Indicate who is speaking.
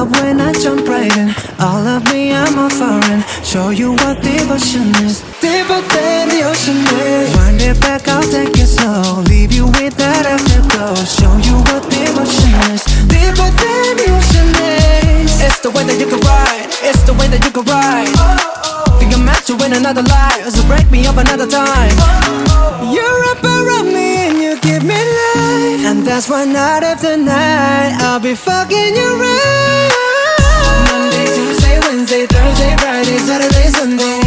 Speaker 1: love when I jump right in. All of me, I'm a foreign. Show you what devotion is. Deeper than the ocean is. Wind it back, I'll take it slow. Leave you with that afterglow. Show you what devotion is. Deeper than the ocean is. It's the way that you can ride. It's the way that you can ride. Think I'm meant to win another life, so break me up another time. You're up around me and you give me life, and that's why night after night I'll be fucking you right. Monday, Tuesday, Wednesday, Thursday, Friday, Saturday, Sunday.